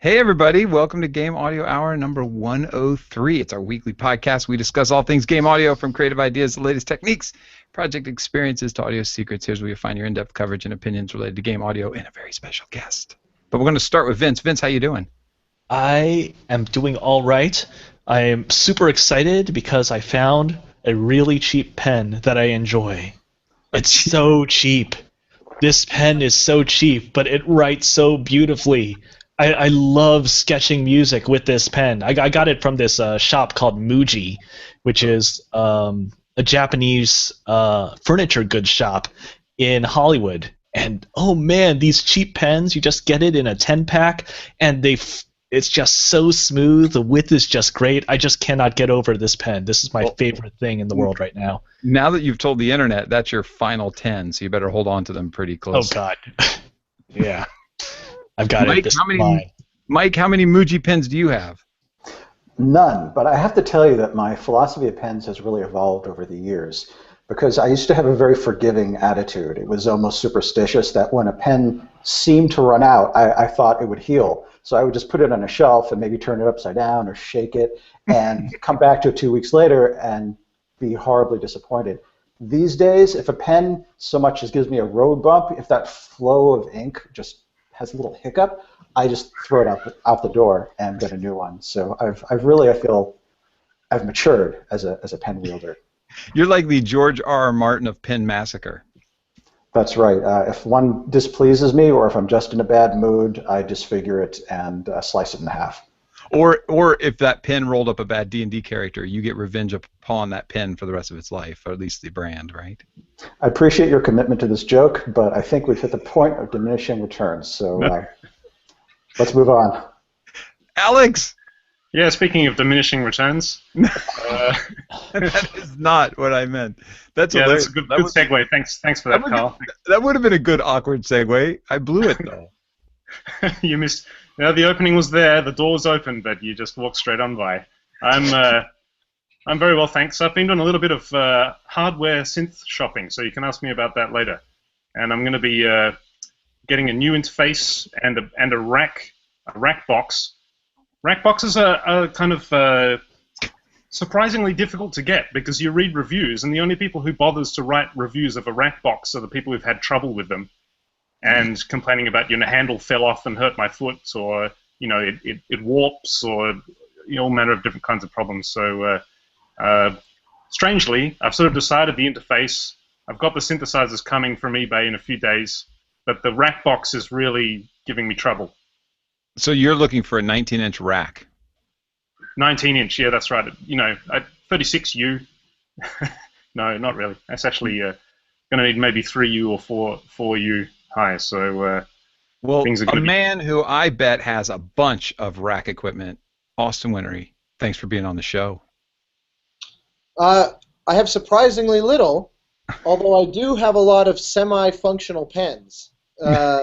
Hey everybody, welcome to Game Audio Hour number 103. It's our weekly podcast. We discuss all things game audio, from creative ideas, the latest techniques, project experiences to audio secrets. Here's where you find your in-depth coverage and opinions related to game audio and a very special guest. But we're going to start with Vince. Vince, how you doing? I am doing all right. I am super excited because I found a really cheap pen that I enjoy. It's so cheap. This pen is so cheap, but it writes so beautifully. I love sketching music with this pen. I got it from this shop called Muji, which is a Japanese furniture goods shop in Hollywood. And oh man, these cheap pens, you just get it in a 10-pack, and it's just so smooth. The width is just great. I just cannot get over this pen. This is my favorite thing in the world right now. Now that you've told the internet, that's your final 10, so you better hold on to them pretty close. Oh God. Yeah. I've got Mike, it. This is mine. Mike, how many Muji pens do you have? None, but I have to tell you that my philosophy of pens has really evolved over the years, because I used to have a very forgiving attitude. It was almost superstitious that when a pen seemed to run out, I thought it would heal. So I would just put it on a shelf and maybe turn it upside down or shake it and come back to it 2 weeks later and be horribly disappointed. These days, if a pen so much as gives me a road bump, if that flow of ink just has a little hiccup, I just throw it out the door and get a new one. So I feel I've matured as a pen wielder. You're like the George R. R. Martin of Pen Massacre. That's right. If one displeases me, or if I'm just in a bad mood, I disfigure it and slice it in half. Or if that pen rolled up a bad D&D character, you get revenge upon that pen for the rest of its life, or at least the brand, right? I appreciate your commitment to this joke, but I think we've hit the point of diminishing returns. So let's move on. Alex! Yeah, speaking of diminishing returns. That is not what I meant. That's a good segue. Thanks for that, Carl. That would have been a good awkward segue. I blew it, though. You missed. The opening was there, the door was open, but you just walked straight on by. I'm very well, thanks. I've been doing a little bit of hardware synth shopping, so you can ask me about that later. And I'm going to be getting a new interface and a rack box. Rack boxes are kind of surprisingly difficult to get, because you read reviews, and the only people who bothers to write reviews of a rack box are the people who've had trouble with them and complaining about, handle fell off and hurt my foot, or it warps, or all manner of different kinds of problems. So strangely, I've sort of decided the interface. I've got the synthesizers coming from eBay in a few days, but the rack box is really giving me trouble. So you're looking for a 19-inch rack? 19-inch, yeah, that's right. 36U. No, not really. That's actually going to need maybe 3U or 4U high. So things are a man who I bet has a bunch of rack equipment, Austin Wintory. Thanks for being on the show. I have surprisingly little, although I do have a lot of semi-functional pens. I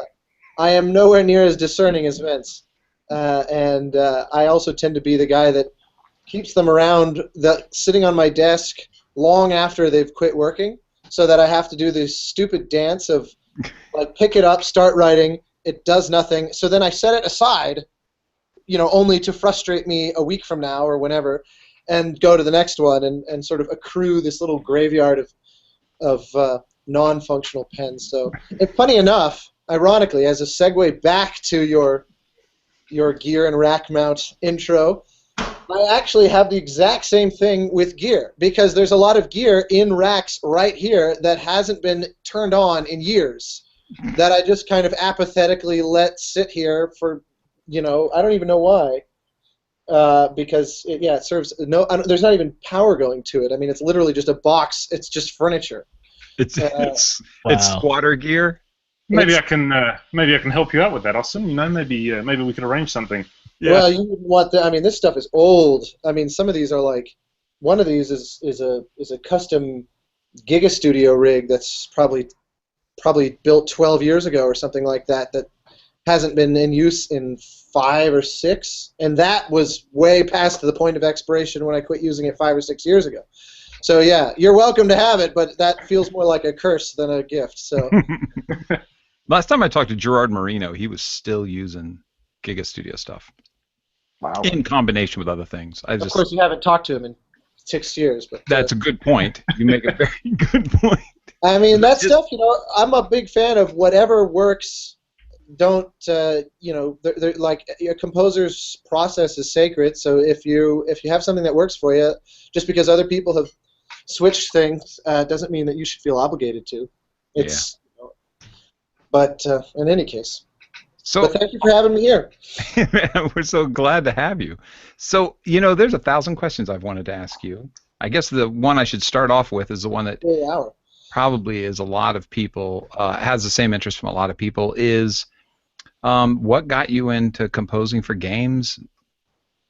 am nowhere near as discerning as Vince, and I also tend to be the guy that keeps them around, sitting on my desk long after they've quit working, so that I have to do this stupid dance of like pick it up, start writing, it does nothing, so then I set it aside, only to frustrate me a week from now or whenever, and go to the next one and sort of accrue this little graveyard of non-functional pens. So, and funny enough, ironically, as a segue back to your gear and rack mount intro, I actually have the exact same thing with gear, because there's a lot of gear in racks right here that hasn't been turned on in years, that I just kind of apathetically let sit here for, I don't even know why, because it serves there's not even power going to it. I mean, it's literally just a box. It's just furniture. It's squatter gear. Maybe I can help you out with that, Austin. maybe we could arrange something. Yeah. Well, you wouldn't want that. I mean, this stuff is old. I mean, some of these are like, one of these is a custom Giga Studio rig that's probably built 12 years ago or something like that hasn't been in use in 5 or 6, and that was way past the point of expiration when I quit using it 5 or 6 years ago. So yeah, you're welcome to have it, but that feels more like a curse than a gift. So. Last time I talked to Gerard Marino, he was still using Giga Studio stuff Wow. in combination with other things. Of course, you haven't talked to him in 6 years, but That's a good point. You make a very good point. I mean, that stuff. I'm a big fan of whatever works. Don't they're like a composer's process is sacred. So if you have something that works for you, just because other people have switched things doesn't mean that you should feel obligated to. It's but in any case. So but thank you for having me here. we're so glad to have you. So there's 1,000 questions I've wanted to ask you. I guess the one I should start off with is the one that probably is a lot of people has the same interest from a lot of people is what got you into composing for games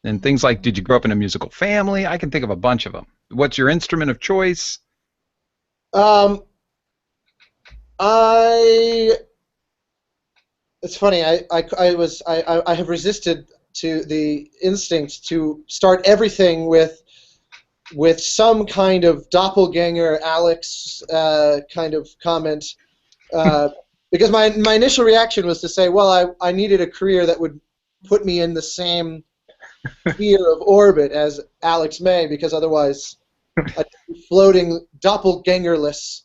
and things like, did you grow up in a musical family? I can think of a bunch of them. What's your instrument of choice? It's funny. I have resisted to the instinct to start everything with some kind of doppelganger Alex kind of comment, because my initial reaction was to say, well, I needed a career that would put me in the same sphere of orbit as Alex May, because otherwise I'd be floating doppelgangerless.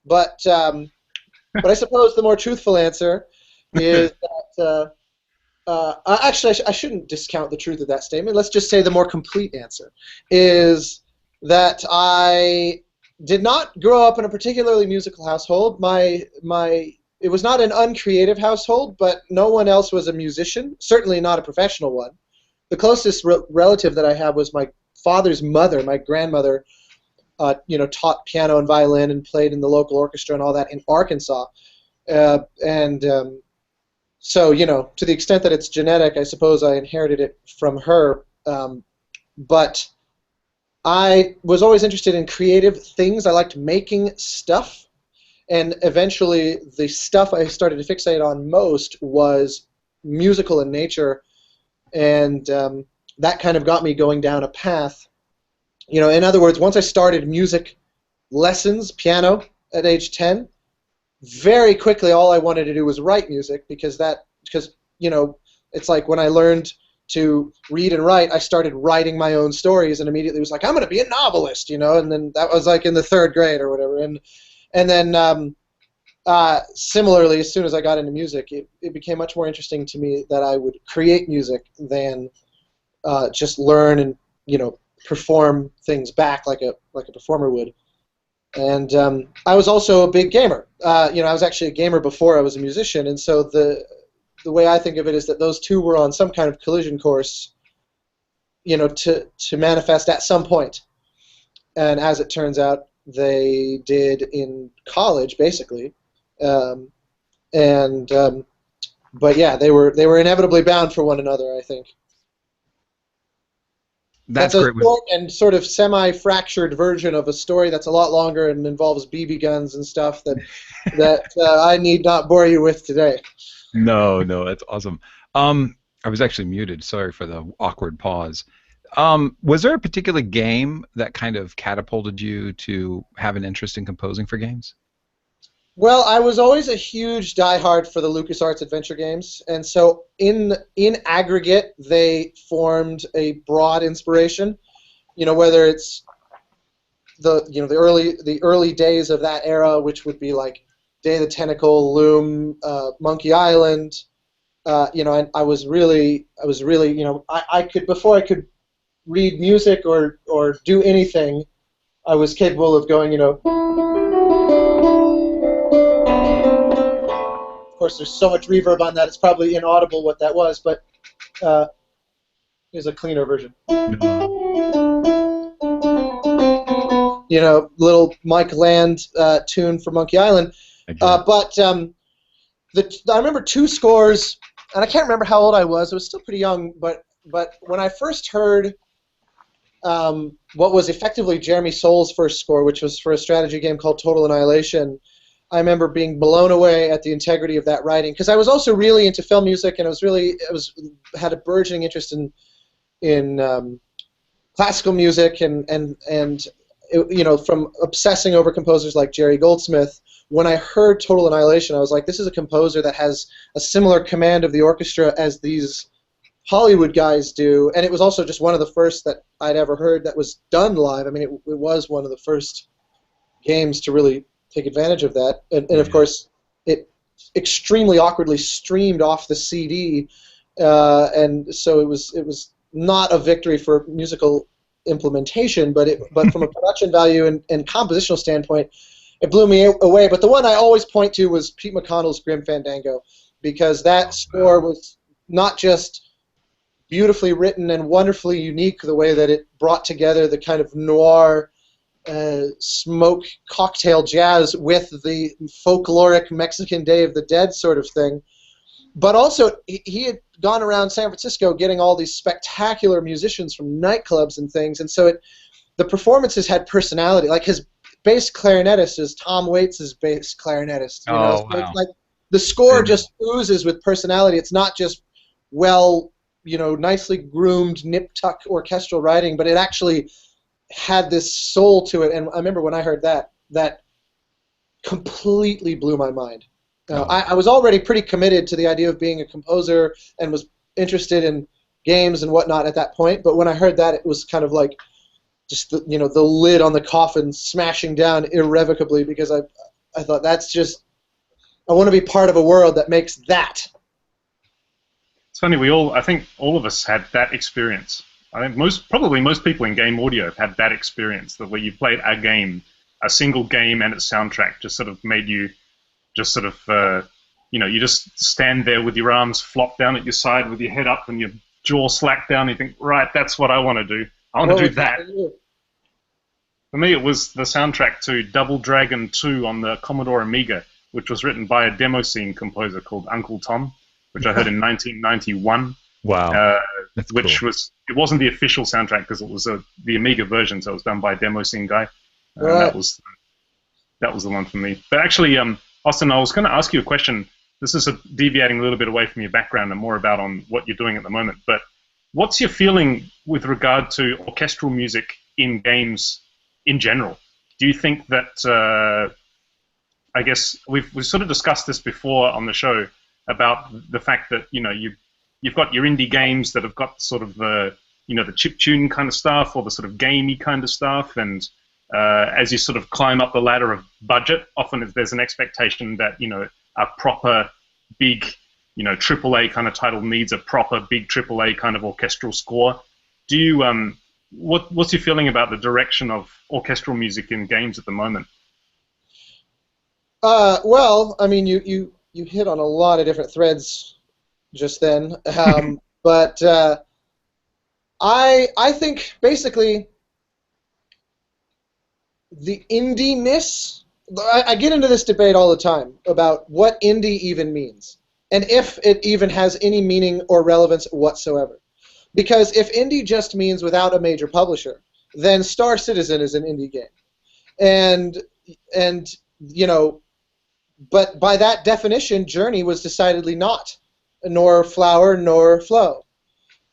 But I suppose the more truthful answer is that actually I shouldn't discount the truth of that statement. Let's just say the more complete answer is that I did not grow up in a particularly musical household. It was not an uncreative household, but no one else was a musician, certainly not a professional one. The closest relative that I have was my father's mother, my grandmother, taught piano and violin and played in the local orchestra and all that in Arkansas. So, to the extent that it's genetic, I suppose I inherited it from her. But I was always interested in creative things. I liked making stuff. And eventually, the stuff I started to fixate on most was musical in nature. And that kind of got me going down a path. In other words, once I started music lessons, piano, at age 10, very quickly all I wanted to do was write music because it's like when I learned to read and write, I started writing my own stories and immediately was like, I'm going to be a novelist, and then that was like in the 3rd grade or whatever. And then similarly, as soon as I got into music, it became much more interesting to me that I would create music than just learn and perform things back like a performer would. And I was also a big gamer. I was actually a gamer before I was a musician, and so the way I think of it is that those two were on some kind of collision course, to manifest at some point. And as it turns out, they did in college, basically. But yeah, they were inevitably bound for one another, I think. That's a short and sort of semi-fractured version of a story that's a lot longer and involves BB guns and stuff that I need not bore you with today. No, that's awesome. I was actually muted. Sorry for the awkward pause. Was there a particular game that kind of catapulted you to have an interest in composing for games? Well, I was always a huge diehard for the LucasArts adventure games, and so in aggregate, they formed a broad inspiration. Whether it's the early days of that era, which would be like Day of the Tentacle, Loom, Monkey Island. I was really, I could, before I could read music or do anything, I was capable of going, Of course, there's so much reverb on that, it's probably inaudible what that was, but here's a cleaner version. Little Mike Land tune for Monkey Island. But I remember 2 scores, and I can't remember how old I was. I was still pretty young, but when I first heard what was effectively Jeremy Soul's first score, which was for a strategy game called Total Annihilation, I remember being blown away at the integrity of that writing, because I was also really into film music, and had a burgeoning interest in classical music, and from obsessing over composers like Jerry Goldsmith, when I heard Total Annihilation, I was like, this is a composer that has a similar command of the orchestra as these Hollywood guys do, and it was also just one of the first that I'd ever heard that was done live. I mean, it was one of the first games to really take advantage of that, and of course, it extremely awkwardly streamed off the CD, and so it was not a victory for musical implementation, but from a production value and compositional standpoint, it blew me away. But the one I always point to was Pete McConnell's Grim Fandango, because that score was not just beautifully written and wonderfully unique, the way that it brought together the kind of noir smoke cocktail jazz with the folkloric Mexican Day of the Dead sort of thing, but also he had gone around San Francisco getting all these spectacular musicians from nightclubs and things, and so the performances had personality. Like his bass clarinetist is Tom Waits' bass clarinetist. You know? So it's like the score just oozes with personality. It's not just nicely groomed nip-tuck orchestral writing, but it actually had this soul to it. And I remember when I heard that completely blew my mind. I was already pretty committed to the idea of being a composer and was interested in games and whatnot at that point, but when I heard that, it was kind of like just the lid on the coffin smashing down irrevocably, because I thought, that's just, I want to be part of a world that makes that. It's funny, I think all of us had that experience. I think probably most people in game audio have had that experience, that where you played a single game and its soundtrack just sort of made you just sort of, you just stand there with your arms flopped down at your side with your head up and your jaw slacked down, and you think, right, that's what I want to do. I want to do that. For me, it was the soundtrack to Double Dragon 2 on the Commodore Amiga, which was written by a demo scene composer called Uncle Tom, which I heard in 1991. Wow. Which cool. It wasn't the official soundtrack because it was the Amiga version, so it was done by a demo scene guy. Right. That was the one for me. But actually, Austin, I was going to ask you a question. This is deviating a little bit away from your background and more about on what you're doing at the moment. But what's your feeling with regard to orchestral music in games in general? Do you think that, I guess we've sort of discussed this before on the show about the fact that, you've got your indie games that have got sort of the chiptune kind of stuff or the sort of gamey kind of stuff, and as you sort of climb up the ladder of budget, often there's an expectation that, a proper big, AAA kind of title needs a proper big AAA kind of orchestral score. Do you, what's your feeling about the direction of orchestral music in games at the moment? Well, I mean, you hit on a lot of different threads just then, but I think basically the indie-ness, I get into this debate all the time about what indie even means, and if it even has any meaning or relevance whatsoever. Because if indie just means without a major publisher, then Star Citizen is an indie game. And but by that definition, Journey was decidedly not, nor Flower, nor Flow.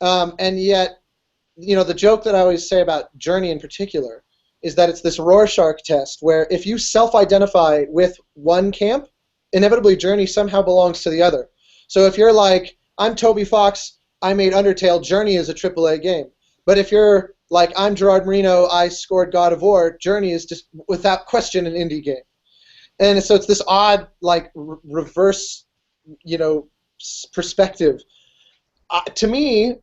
And yet, the joke that I always say about Journey in particular is that it's this Rorschach test where if you self-identify with one camp, inevitably Journey somehow belongs to the other. So if you're like, I'm Toby Fox, I made Undertale, Journey is a AAA game. But if you're like, I'm Gerard Marino, I scored God of War, Journey is just, without question, an indie game. And so it's this odd, like, reverse, perspective. To me,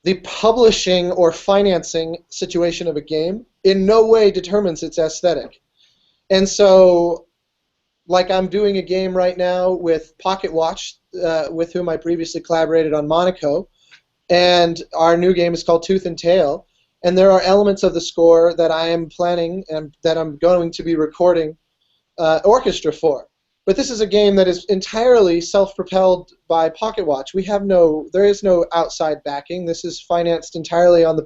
the publishing or financing situation of a game in no way determines its aesthetic. And so, like, I'm doing a game right now with Pocket Watch, with whom I previously collaborated on Monaco, and our new game is called Tooth and Tail, and there are elements of the score that I am planning and that I'm going to be recording orchestra for. But this is a game that is entirely self-propelled by Pocket Watch. There is no outside backing. This is financed entirely on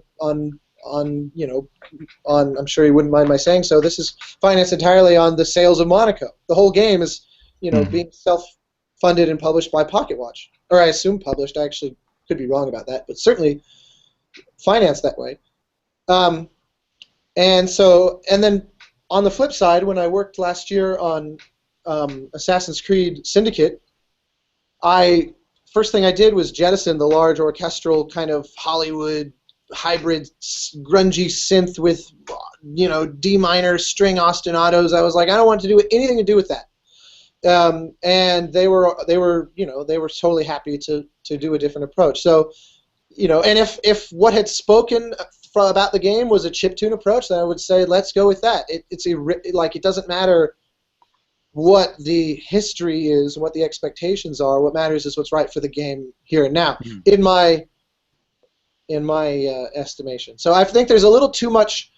I'm sure you wouldn't mind my saying so. This is financed entirely on the sales of Monaco. The whole game is, being self-funded and published by Pocket Watch, or I assume published. I actually could be wrong about that, but certainly financed that way. And then on the flip side, when I worked last year on Assassin's Creed Syndicate, first thing I did was jettison the large orchestral kind of Hollywood hybrid grungy synth with D minor string ostinatos. I was like, I don't want to do anything to do with that. And they were totally happy to do a different approach. So, and if what had spoken about the game was a chiptune approach, then I would say let's go with that. It doesn't matter what the history is, what the expectations are. What matters is what's right for the game here and now, in my estimation. So I think there's a little too much.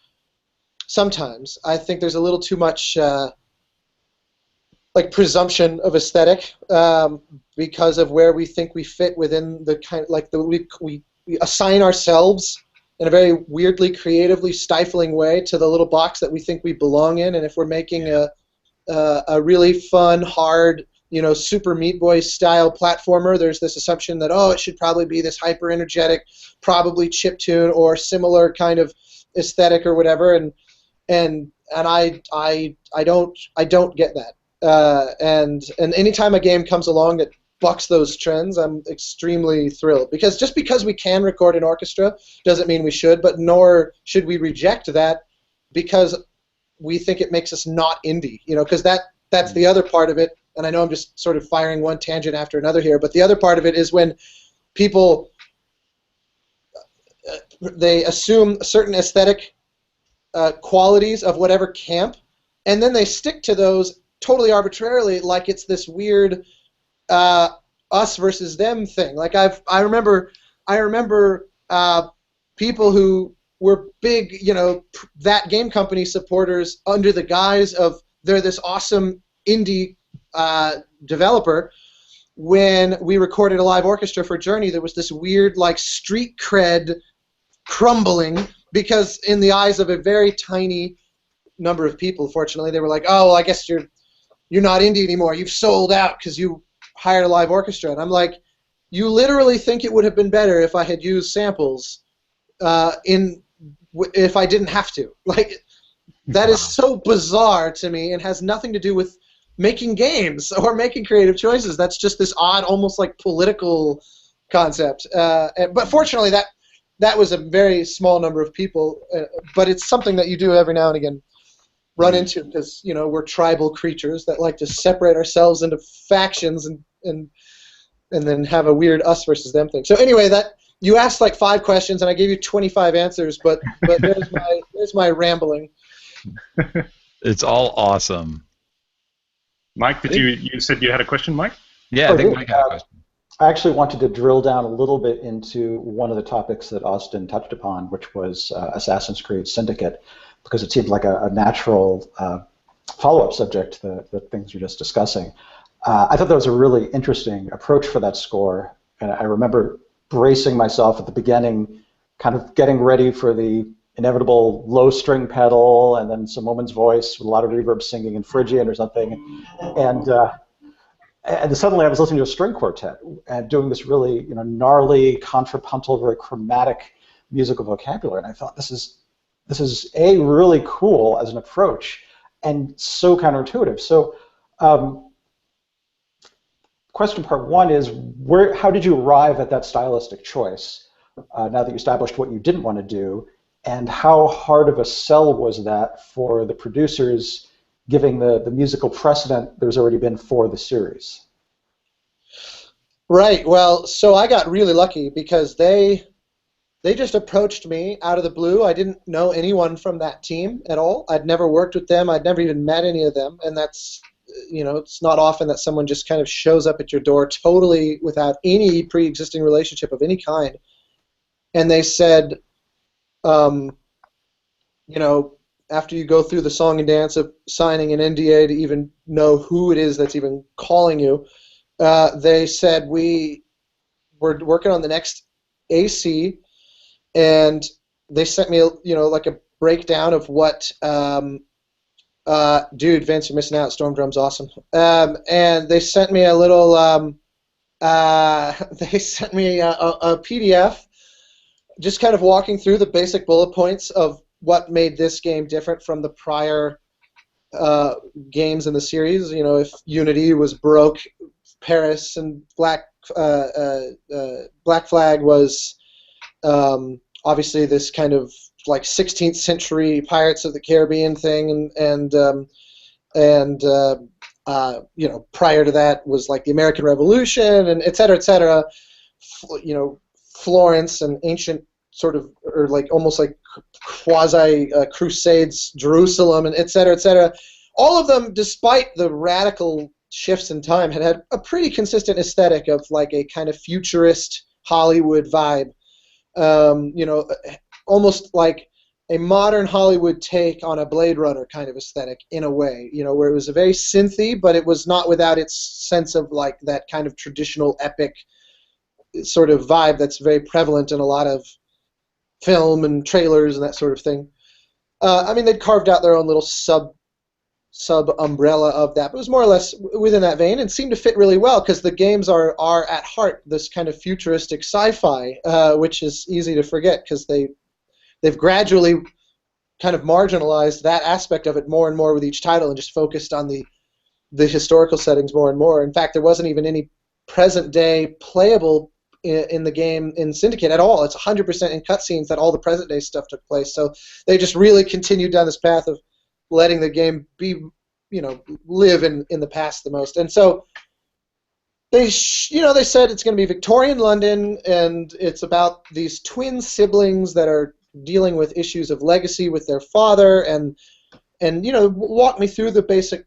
Sometimes I think there's a little too much presumption of aesthetic because of where we think we fit within the kind we assign ourselves in a very weirdly, creatively stifling way to the little box that we think we belong in, and if we're making a really fun, hard, Super Meat Boy style platformer, there's this assumption that it should probably be this hyper energetic, probably chiptune or similar kind of aesthetic or whatever, and I don't get that. And anytime a game comes along that bucks those trends, I'm extremely thrilled. Because we can record an orchestra doesn't mean we should, but nor should we reject that because we think it makes us not indie. Because that's the other part of it. And I know I'm just sort of firing one tangent after another here, but the other part of it is when people they assume certain aesthetic qualities of whatever camp, and then they stick to those totally arbitrarily, like it's this weird us versus them thing. Like I remember people who were big, that game company supporters under the guise of they're this awesome indie developer. When we recorded a live orchestra for Journey, there was this weird street cred crumbling because in the eyes of a very tiny number of people, fortunately, they were like, oh, well, I guess you're not indie anymore. You've sold out because you hired a live orchestra. And I'm like, you literally think it would have been better if I had used samples if I didn't have to. That is so bizarre to me and has nothing to do with making games or making creative choices. That's just this odd, almost political concept. But fortunately, that was a very small number of people. But it's something that you do every now and again run into because we're tribal creatures that like to separate ourselves into factions and then have a weird us versus them thing. So anyway, that you asked 5 questions and I gave you 25 answers, but there's my rambling. It's all awesome. Mike, you said you had a question, Mike? Yeah, I think Mike had a question. I actually wanted to drill down a little bit into one of the topics that Austin touched upon, which was Assassin's Creed Syndicate, because it seemed like a natural follow-up subject to the things you're just discussing. I thought that was a really interesting approach for that score, and I remember bracing myself at the beginning, kind of getting ready for the inevitable low string pedal and then some woman's voice with a lot of reverb singing in Phrygian or something, and suddenly I was listening to a string quartet and doing this really gnarly, contrapuntal, very chromatic musical vocabulary, and I thought this is really cool as an approach and so counterintuitive. So question part 1 is how did you arrive at that stylistic choice now that you established what you didn't want to do, and how hard of a sell was that for the producers, giving the musical precedent there's already been for the series? Right. Well, so I got really lucky because they just approached me out of the blue. I didn't know anyone from that team at all. I'd never worked with them. I'd never even met any of them, and that's it's not often that someone just kind of shows up at your door totally without any pre-existing relationship of any kind. And they said, after you go through the song and dance of signing an NDA to even know who it is that's even calling you, they said, we're working on the next AC, and they sent me a breakdown of what dude, Vince, you're missing out. Storm Drum's awesome. And they sent me a little they sent me a PDF just kind of walking through the basic bullet points of what made this game different from the prior games in the series. You know, if Unity was broke, Paris and Black Flag was obviously this kind of like 16th century Pirates of the Caribbean thing, and you know, prior to that was like the American Revolution and et cetera, et cetera. You know, Florence and ancient sort of, or like almost like quasi Crusades, Jerusalem, and et cetera, et cetera. All of them, despite the radical shifts in time, had a pretty consistent aesthetic of like a kind of futurist Hollywood vibe. You know, almost like a modern Hollywood take on a Blade Runner kind of aesthetic in a way, you know, where it was a very synthy, but it was not without its sense of like that kind of traditional epic sort of vibe that's very prevalent in a lot of film and trailers and that sort of thing. I mean, they'd carved out their own little sub umbrella of that, but it was more or less within that vein and seemed to fit really well because the games are at heart this kind of futuristic sci-fi, which is easy to forget because they've gradually kind of marginalized that aspect of it more and more with each title and just focused on the historical settings more and more. In fact, there wasn't even any present-day playable in the game in Syndicate at all. It's 100% in cutscenes that all the present-day stuff took place. So they just really continued down this path of letting the game be, you know, live in the past the most. And so they said it's going to be Victorian London, and it's about these twin siblings that are dealing with issues of legacy with their father, and you know, walk me through the basic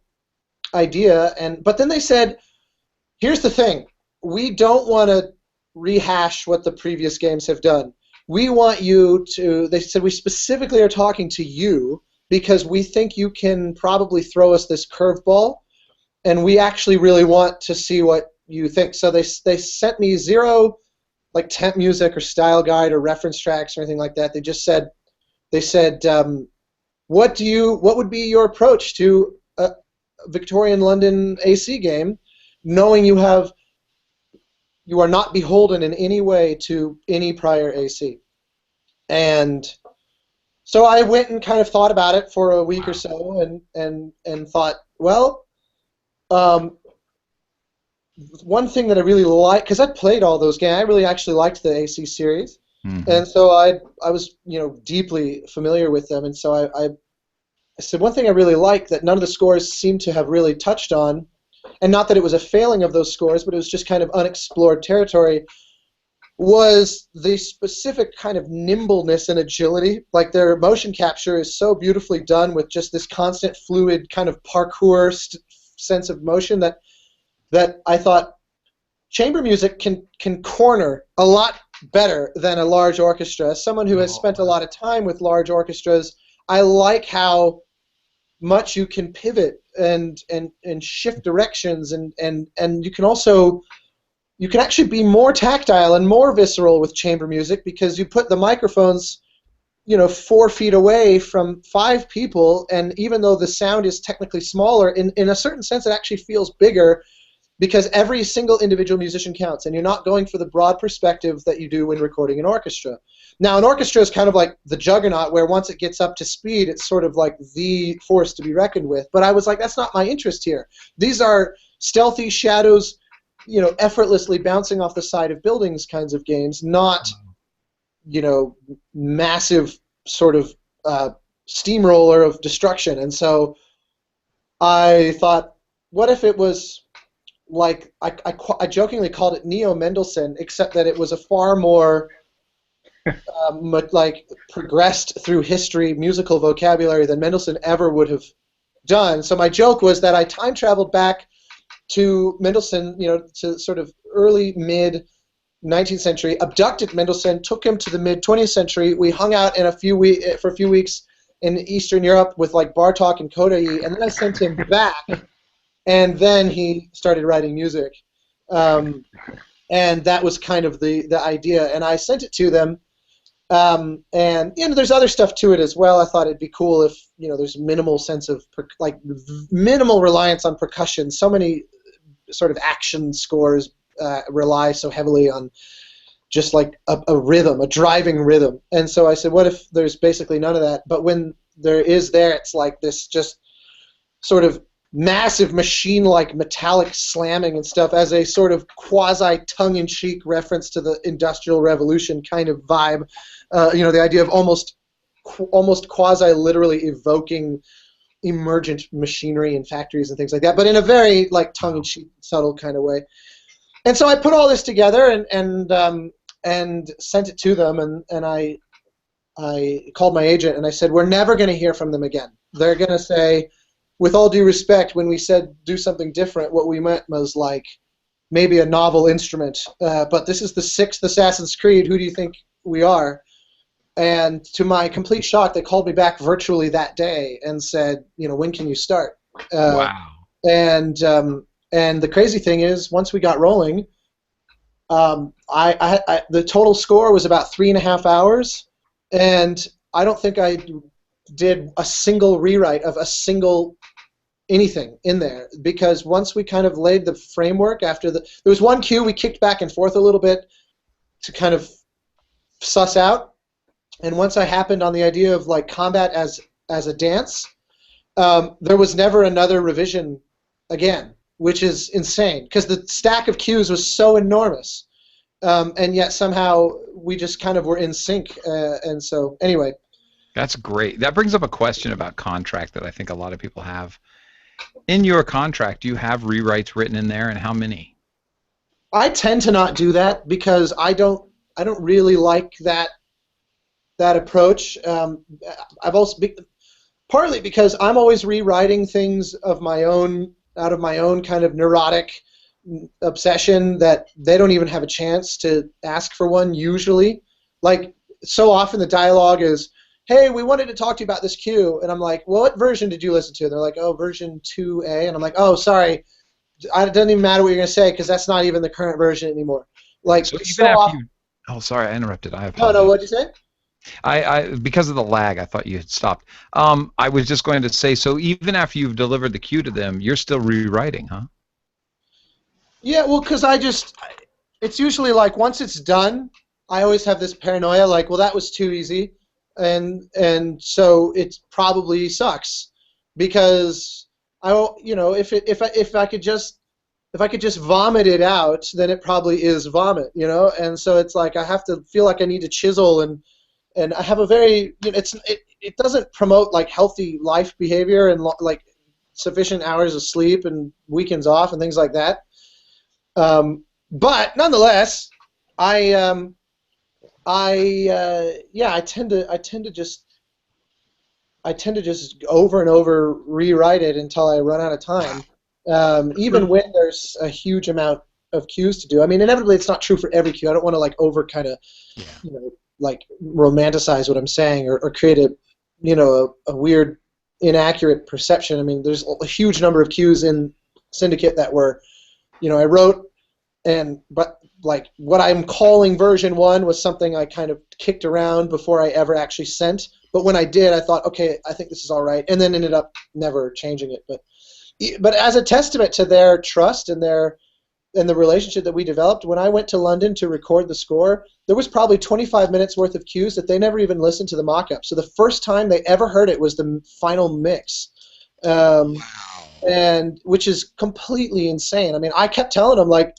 idea. But then they said, here's the thing, we don't want to rehash what the previous games have done. We want you to, they said, we specifically are talking to you because we think you can probably throw us this curveball, and we actually really want to see what you think. So they sent me zero like temp music or style guide or reference tracks or anything like that. They just said, what would be your approach to a Victorian London AC game, knowing you are not beholden in any way to any prior AC? And so I went and kind of thought about it for a week or so, and thought, well, one thing that I really liked, because I'd played all those games, I really actually liked the AC series, and so I was, you know, deeply familiar with them, and so I said one thing I really liked that none of the scores seemed to have really touched on, and not that it was a failing of those scores, but it was just kind of unexplored territory, was the specific kind of nimbleness and agility. Like their motion capture is so beautifully done with just this constant fluid kind of parkour sense of motion that I thought chamber music can corner a lot better than a large orchestra. As someone who has spent a lot of time with large orchestras, I like how much you can pivot and shift directions, and you can actually be more tactile and more visceral with chamber music because you put the microphones, you know, 4 feet away from 5 people, and even though the sound is technically smaller, in a certain sense it actually feels bigger because every single individual musician counts, and you're not going for the broad perspective that you do when recording an orchestra. Now, an orchestra is kind of like the juggernaut, where once it gets up to speed, it's sort of like the force to be reckoned with. But I was like, that's not my interest here. These are stealthy shadows, you know, effortlessly bouncing off the side of buildings kinds of games, not, you know, massive sort of steamroller of destruction. And so I thought, what if it was like, I jokingly called it Neo Mendelssohn, except that it was a far more like progressed through history musical vocabulary than Mendelssohn ever would have done. So my joke was that I time traveled back to Mendelssohn, you know, to sort of early mid 19th century, abducted Mendelssohn, took him to the mid 20th century. We hung out for a few weeks in Eastern Europe with like Bartók and Kodály, and then I sent him back, and then he started writing music, and that was kind of the idea. And I sent it to them, and you know, there's other stuff to it as well. I thought it'd be cool if, you know, there's minimal sense of minimal reliance on percussion. So many sort of action scores rely so heavily on just like a rhythm, a driving rhythm. And so I said, what if there's basically none of that? But when there is, it's like this just sort of massive machine-like metallic slamming and stuff as a sort of quasi-tongue-in-cheek reference to the Industrial Revolution kind of vibe. The idea of almost quasi-literally evoking emergent machinery in factories and things like that, but in a very like tongue-in-cheek, subtle kind of way. And so I put all this together and sent it to them, and I called my agent and I said, we're never going to hear from them again. They're going to say, with all due respect, when we said do something different, what we meant was like maybe a novel instrument. But this is the 6th Assassin's Creed. Who do you think we are? And to my complete shock, they called me back virtually that day and said, when can you start? Wow. And the crazy thing is, once we got rolling, the total score was about 3.5 hours, and I don't think I did a single rewrite of a single anything in there, because once we kind of laid the framework there was one cue we kicked back and forth a little bit to kind of suss out, and once I happened on the idea of like combat as a dance, there was never another revision again, which is insane because the stack of cues was so enormous, and yet somehow we just kind of were in sync, and so anyway. That's great. That brings up a question about contract that I think a lot of people have. In your contract, do you have rewrites written in there, and how many? I tend to not do that because I don't really like that approach. I've also partly because I'm always rewriting things out of my own kind of neurotic obsession that they don't even have a chance to ask for one usually. Like so often the dialogue is, hey, we wanted to talk to you about this cue, and I'm like, well, what version did you listen to? And they're like, oh, version 2A, and I'm like, oh, sorry, it doesn't even matter what you're going to say because that's not even the current version anymore. Like, so even after oh, sorry, I interrupted. I apologize. No, what'd you say? I because of the lag, I thought you had stopped. I was just going to say, so even after you've delivered the cue to them, you're still rewriting, huh? Yeah, well, because it's usually like once it's done, I always have this paranoia, like, well, that was too easy. And so it probably sucks because if I could just vomit it out, then it probably is vomit, and so it's like I have to feel like I need to chisel, and I have a very it doesn't promote like healthy life behavior and like sufficient hours of sleep and weekends off and things like that, but nonetheless I tend to just over and over rewrite it until I run out of time, even when there's a huge amount of cues to do. I mean, inevitably it's not true for every cue. I don't want to like over kind of like romanticize what I'm saying or create a weird inaccurate perception. I mean, there's a huge number of cues in Syndicate that were I wrote, but like what I'm calling version 1 was something I kind of kicked around before I ever actually sent. But when I did, I thought, okay, I think this is all right, and then ended up never changing it. But as a testament to their trust and the relationship that we developed, when I went to London to record the score, there was probably 25 minutes worth of cues that they never even listened to the mock-up. So the first time they ever heard it was the final mix. Wow. And which is completely insane. I mean, I kept telling them like,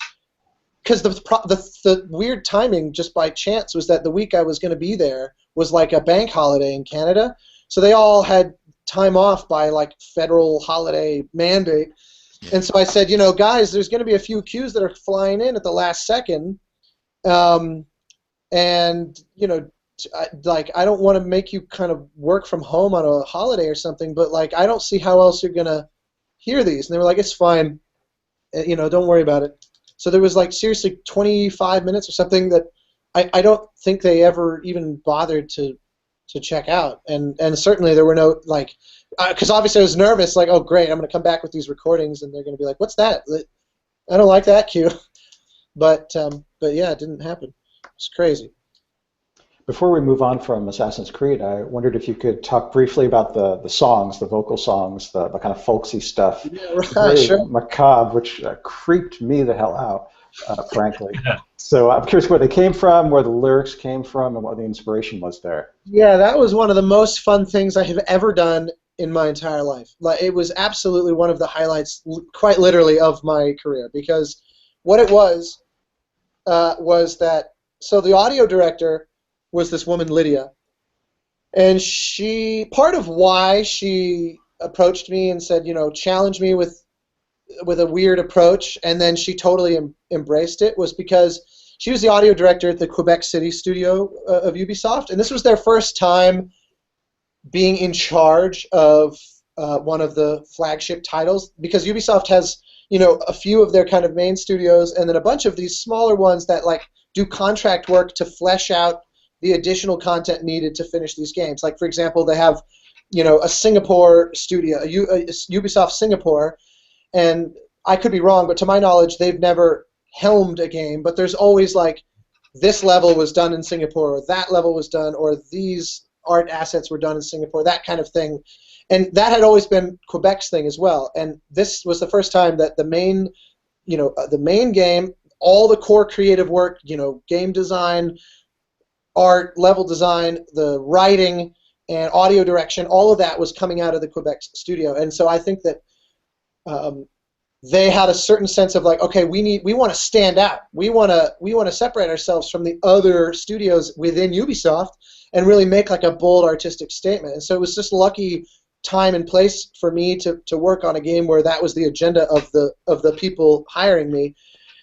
because the weird timing, just by chance, was that the week I was going to be there was like a bank holiday in Canada, so they all had time off by like federal holiday mandate, and so I said, guys, there's going to be a few cues that are flying in at the last second, and I don't want to make you kind of work from home on a holiday or something, but like I don't see how else you're going to hear these, and they were like, it's fine, don't worry about it. So there was like seriously 25 minutes or something that I don't think they ever even bothered to check out, and certainly there were no like, because obviously I was nervous, like, oh great, I'm going to come back with these recordings and they're going to be like, what's that? I don't like that cue, but yeah, it didn't happen. It's crazy. Before we move on from Assassin's Creed, I wondered if you could talk briefly about the songs, the vocal songs, the kind of folksy stuff. Yeah, right, very sure. Macabre, which creeped me the hell out, frankly. So I'm curious where they came from, where the lyrics came from, and what the inspiration was there. Yeah, that was one of the most fun things I have ever done in my entire life. Like, it was absolutely one of the highlights, quite literally, of my career, because what it was that, so the audio director was this woman, Lydia, and part of why she approached me and said, challenge me with a weird approach, and then she totally embraced it, was because she was the audio director at the Quebec City studio of Ubisoft, and this was their first time being in charge of one of the flagship titles, because Ubisoft has, a few of their kind of main studios, and then a bunch of these smaller ones that like do contract work to flesh out the additional content needed to finish these games. Like, for example, they have, a Singapore studio, a Ubisoft Singapore, and I could be wrong, but to my knowledge, they've never helmed a game, but there's always like, this level was done in Singapore, or that level was done, or these art assets were done in Singapore, that kind of thing. And that had always been Quebec's thing as well. And this was the first time that the main game, all the core creative work, game design, art, level design, the writing, and audio direction, all of that was coming out of the Quebec studio. And so I think that they had a certain sense of like, okay, we want to stand out. We want to separate ourselves from the other studios within Ubisoft and really make like a bold artistic statement. And so it was just lucky time and place for me to work on a game where that was the agenda of the people hiring me.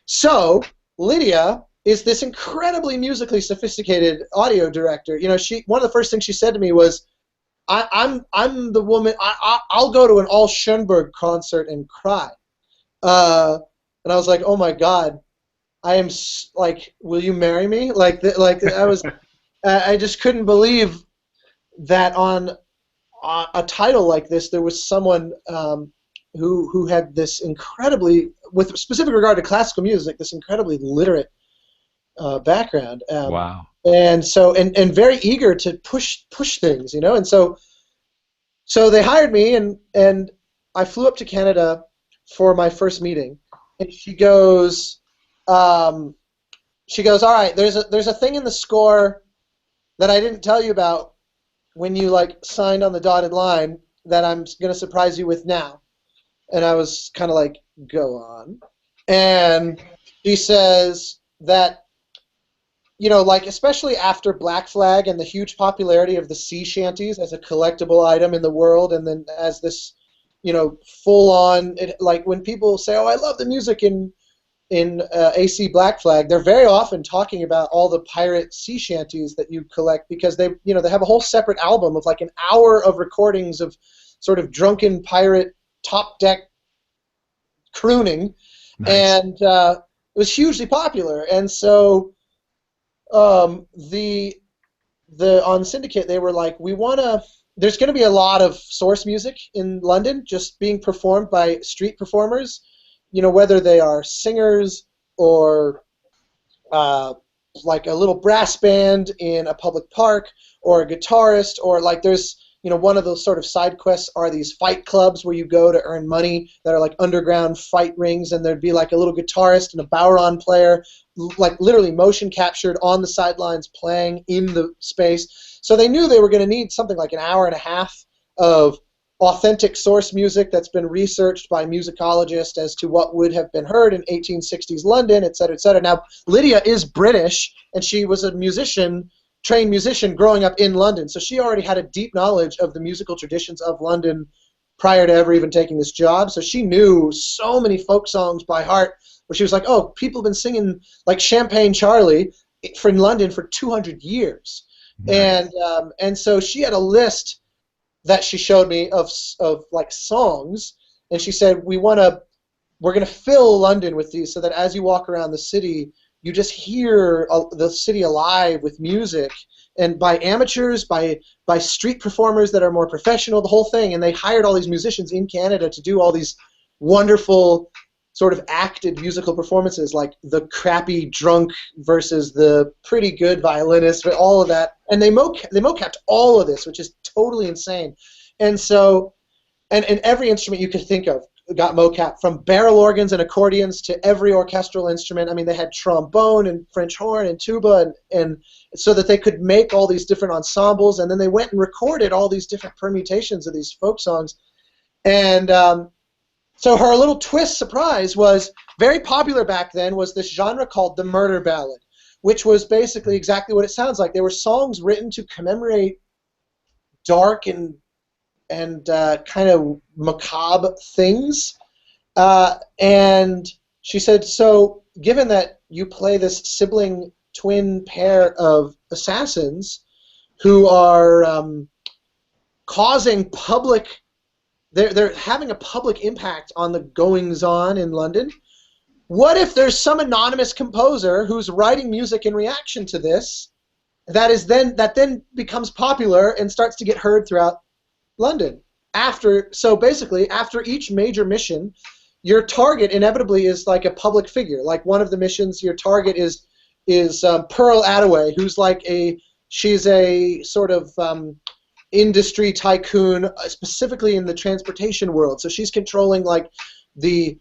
So Lydia is this incredibly musically sophisticated audio director. One of the first things she said to me was, I'm the woman. I'll go to an Al Schoenberg concert and cry. And I was like, oh my God, I am like, will you marry me? I just couldn't believe that on a title like this there was someone who had this incredibly, with specific regard to classical music, this incredibly literate background. Wow. And so and very eager to push things, and so they hired me, and I flew up to Canada for my first meeting, and she goes, all right, there's a thing in the score that I didn't tell you about when you like signed on the dotted line that I'm going to surprise you with now. And I was kind of like, go on. And she says that, like especially after Black Flag and the huge popularity of the sea shanties as a collectible item in the world, and then as this, full-on, like when people say, oh, I love the music in AC Black Flag, they're very often talking about all the pirate sea shanties that you collect, because they have a whole separate album of like an hour of recordings of sort of drunken pirate top deck crooning. Nice. And it was hugely popular. And so on Syndicate, they were like, there's going to be a lot of source music in London just being performed by street performers, whether they are singers or like a little brass band in a public park, or a guitarist, or like there's, one of those sort of side quests are these fight clubs where you go to earn money that are like underground fight rings, and there'd be like a little guitarist and a Bowron player, like literally motion captured on the sidelines playing in the space. So they knew they were going to need something like an hour and a half of authentic source music that's been researched by musicologists as to what would have been heard in 1860s London, et cetera, et cetera. Now, Lydia is British, and she was a trained musician growing up in London, so she already had a deep knowledge of the musical traditions of London prior to ever even taking this job. So she knew so many folk songs by heart, where she was like, oh, people have been singing like Champagne Charlie in London for 200 years. Nice. And so she had a list that she showed me of like songs, and she said, we're going to fill London with these, so that as you walk around the city, you just hear the city alive with music, and by amateurs, by street performers that are more professional, the whole thing. And they hired all these musicians in Canada to do all these wonderful sort of acted musical performances, like the crappy drunk versus the pretty good violinist, all of that. And they mocapped all of this, which is totally insane. And so, and every instrument you could think of, got mocap, from barrel organs and accordions to every orchestral instrument. I mean, they had trombone and French horn and tuba, and so that they could make all these different ensembles, and then they went and recorded all these different permutations of these folk songs. And so her little twist surprise was, very popular back then, was this genre called the murder ballad, which was basically exactly what it sounds like. They were songs written to commemorate dark and kind of macabre things. And she said, so given that you play this sibling twin pair of assassins who are causing public, they're having a public impact on the goings-on in London, what if there's some anonymous composer who's writing music in reaction to this that then becomes popular and starts to get heard throughout London? So basically, after each major mission, your target inevitably is like a public figure. Like one of the missions, your target is Pearl Attaway, who's she's a sort of industry tycoon, specifically in the transportation world. So she's controlling like the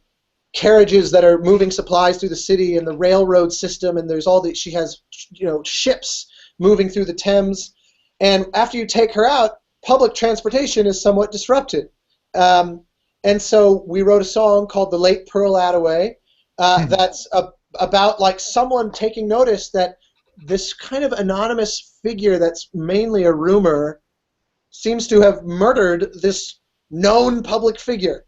carriages that are moving supplies through the city and the railroad system, and she has ships moving through the Thames. And after you take her out, public transportation is somewhat disrupted. And so we wrote a song called The Late Pearl Attaway that's about like someone taking notice that this kind of anonymous figure that's mainly a rumor seems to have murdered this known public figure.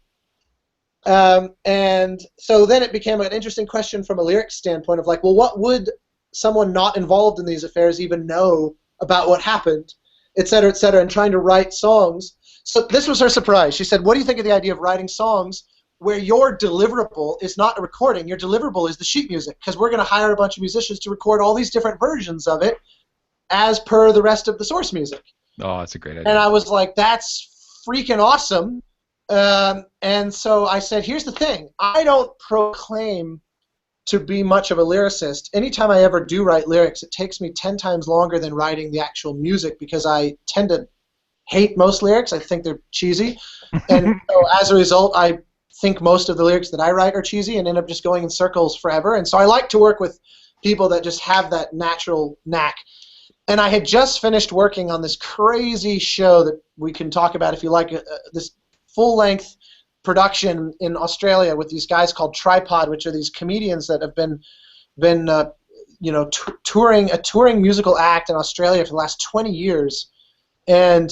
And so then it became an interesting question from a lyrics standpoint of like, well, what would someone not involved in these affairs even know about what happened, et cetera, and trying to write songs. So this was her surprise. She said, what do you think of the idea of writing songs where your deliverable is not a recording, your deliverable is the sheet music, because we're going to hire a bunch of musicians to record all these different versions of it as per the rest of the source music. Oh, that's a great idea. And I was like, that's freaking awesome. And so I said, here's the thing. I don't proclaim to be much of a lyricist. Anytime I ever do write lyrics, it takes me 10 times longer than writing the actual music because I tend to hate most lyrics. I think they're cheesy. And so as a result, I think most of the lyrics that I write are cheesy and end up just going in circles forever. And so I like to work with people that just have that natural knack. And I had just finished working on this crazy show that we can talk about if you like, this full-length production in Australia with these guys called Tripod, which are these comedians that have been touring a touring musical act in Australia for the last 20 years. And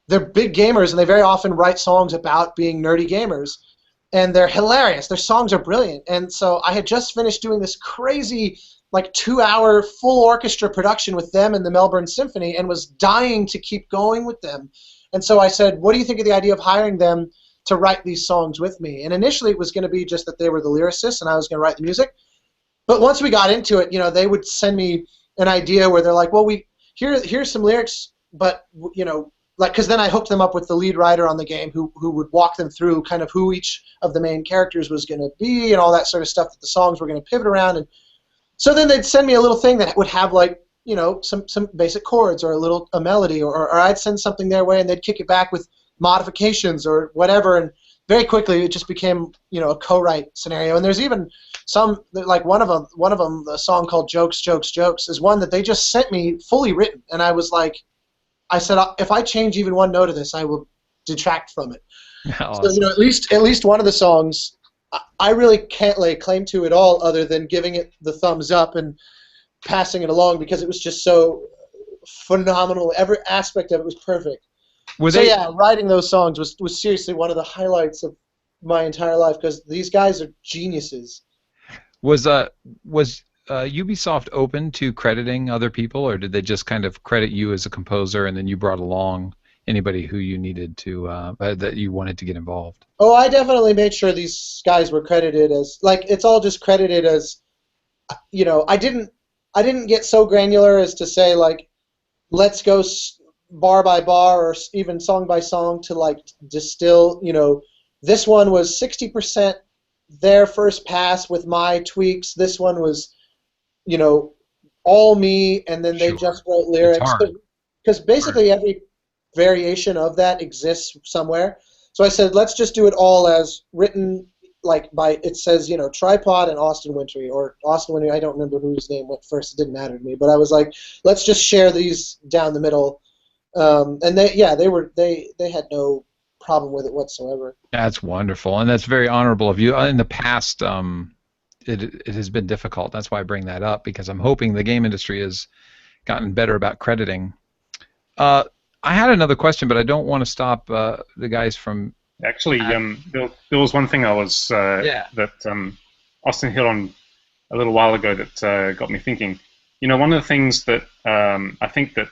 they're big gamers, and they very often write songs about being nerdy gamers. And they're hilarious. Their songs are brilliant. And so I had just finished doing this crazy, like 2-hour full orchestra production with them and the Melbourne Symphony, and was dying to keep going with them. And so I said, what do you think of the idea of hiring them to write these songs with me? And initially it was going to be just that they were the lyricists and I was going to write the music. But once we got into it, they would send me an idea where they're like, well, here's some lyrics, but because then I hooked them up with the lead writer on the game who would walk them through kind of who each of the main characters was going to be and all that sort of stuff that the songs were going to pivot around. And so then they'd send me a little thing that would have like, some basic chords or a melody, or I'd send something their way and they'd kick it back with modifications or whatever, and very quickly it just became a co-write scenario. And there's even some, like one of them, the song called Jokes, Jokes, Jokes, is one that they just sent me fully written, and I said, if I change even one note of this, I will detract from it. Awesome. So at least one of the songs I really can't lay claim to at all, other than giving it the thumbs up and passing it along because it was just so phenomenal. Every aspect of it was perfect. Writing those songs was seriously one of the highlights of my entire life because these guys are geniuses. Was Ubisoft open to crediting other people, or did they just kind of credit you as a composer and then you brought along anybody who you needed to that you wanted to get involved? Oh, I definitely made sure these guys were credited as, like, it's all just credited as, I didn't get so granular as to say, like, let's go bar by bar or even song by song to, like, distill, this one was 60% their first pass with my tweaks. This one was, all me, and then they just wrote lyrics. Because basically every variation of that exists somewhere. So I said, let's just do it all as written, like by, it says, Tripod and Austin Wintory, or Austin Wintory, I don't remember whose name went first, it didn't matter to me, but I was like, let's just share these down the middle. And they had no problem with it whatsoever. That's wonderful, and that's very honorable of you. In the past, it has been difficult. That's why I bring that up, because I'm hoping the game industry has gotten better about crediting. I had another question, but I don't want to stop the guys from. Actually, there was one thing I was that Austin hit on a little while ago that got me thinking. One of the things that I think that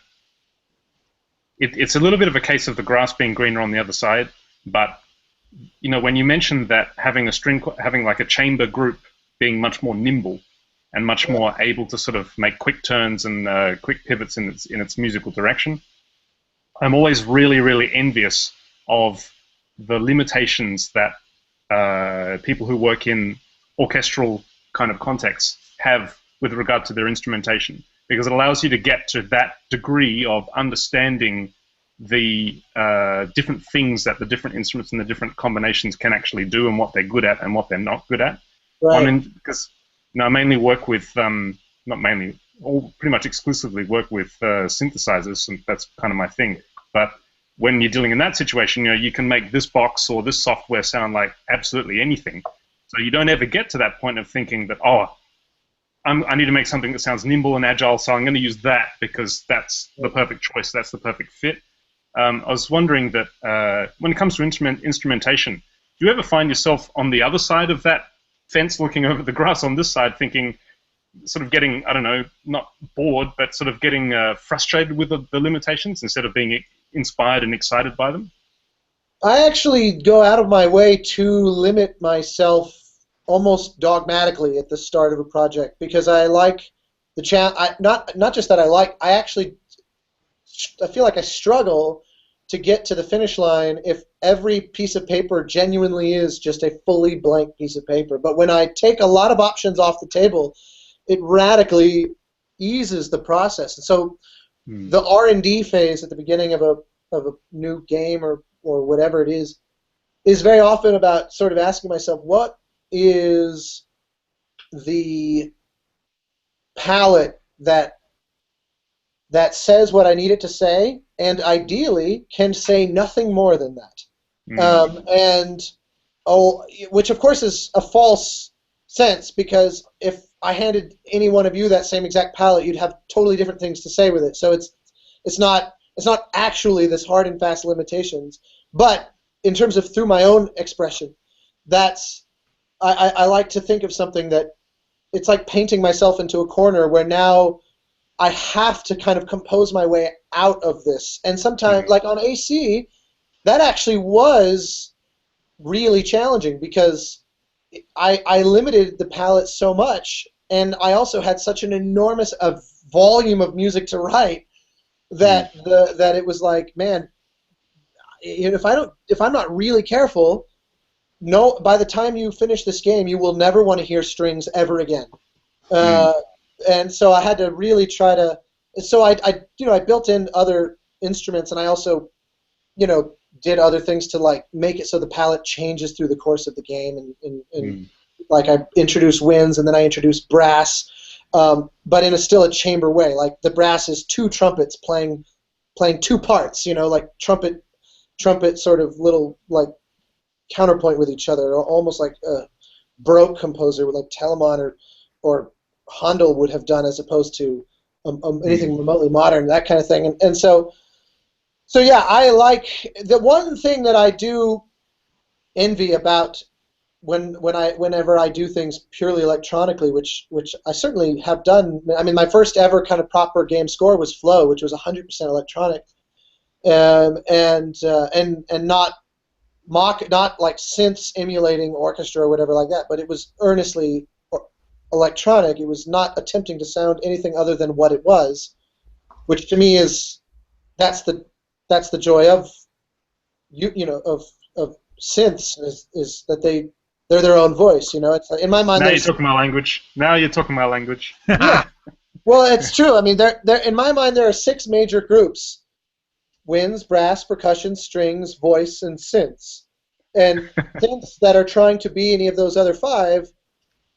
it's a little bit of a case of the grass being greener on the other side, but when you mentioned that having like a chamber group being much more nimble and much more able to sort of make quick turns and quick pivots in its musical direction, I'm always really, really envious of the limitations that people who work in orchestral kind of contexts have with regard to their instrumentation, because it allows you to get to that degree of understanding the different things that the different instruments and the different combinations can actually do, and what they're good at and what they're not good at. Right. Because I mainly work with, not mainly, pretty much exclusively work with synthesizers, and that's kind of my thing. But when you're dealing in that situation, you can make this box or this software sound like absolutely anything. So you don't ever get to that point of thinking that, I need to make something that sounds nimble and agile, so I'm going to use that because that's the perfect choice, that's the perfect fit. I was wondering that when it comes to instrumentation, do you ever find yourself on the other side of that fence looking over the grass on this side thinking, sort of getting, I don't know, not bored, but sort of getting frustrated with the limitations instead of being inspired and excited by them? I actually go out of my way to limit myself almost dogmatically at the start of a project, because I like the not just that I feel like I struggle to get to the finish line if every piece of paper genuinely is just a fully blank piece of paper. But when I take a lot of options off the table, it radically eases the process. And so the R&D phase at the beginning of a new game or whatever it is very often about sort of asking myself, what is the palette that says what I need it to say, and ideally can say nothing more than that. Which of course is a false sense, because if I handed any one of you that same exact palette, you'd have totally different things to say with it. So it's not actually this hard and fast limitations, but in terms of through my own expression, I like to think of something that it's like painting myself into a corner where now I have to kind of compose my way out of this. And sometimes, like on AC, that actually was really challenging, because I limited the palette so much, and I also had such an enormous volume of music to write that that it was like, man, if I'm not really careful, by the time you finish this game, you will never want to hear strings ever again. And so I had to really try to. So I built in other instruments, and I also, did other things to like make it so the palette changes through the course of the game, and like I introduced winds, and then I introduced brass, but in still a chamber way. Like the brass is two trumpets playing two parts, like trumpet sort of little like counterpoint with each other, almost like a Baroque composer with like Telemann or Handel would have done, as opposed to anything remotely modern, that kind of thing. And so yeah, I like the one thing that I do envy about whenever I do things purely electronically, which I certainly have done. I mean, my first ever kind of proper game score was Flow, which was 100% electronic, and not like synths emulating orchestra or whatever like that, but it was earnestly electronic. It was not attempting to sound anything other than what it was, which to me that's the joy of of synths is that they're their own voice. It's in my mind. Now you're talking my language. Yeah. Well, it's true. I mean, there in my mind there are 6 major groups: winds, brass, percussion, strings, voice, and synths. And synths that are trying to be any of those other 5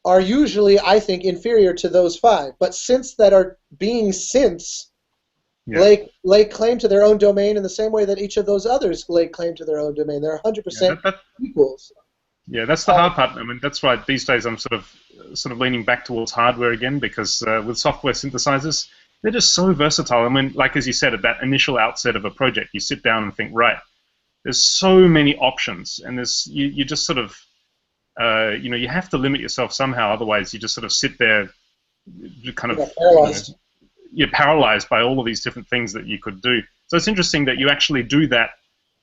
are usually, I think, inferior to those 5. But synths that are being synths lay claim to their own domain in the same way that each of those others lay claim to their own domain. They're 100% equals. Yeah, that's the hard part. I mean, that's right. These days, I'm sort of leaning back towards hardware again because with software synthesizers, they're just so versatile. I mean, like as you said, at that initial outset of a project, you sit down and think, right, there's so many options, and you just sort of you have to limit yourself somehow. Otherwise, you just sort of sit there, kind of paralyzed. You're paralyzed by all of these different things that you could do. So it's interesting that you actually do that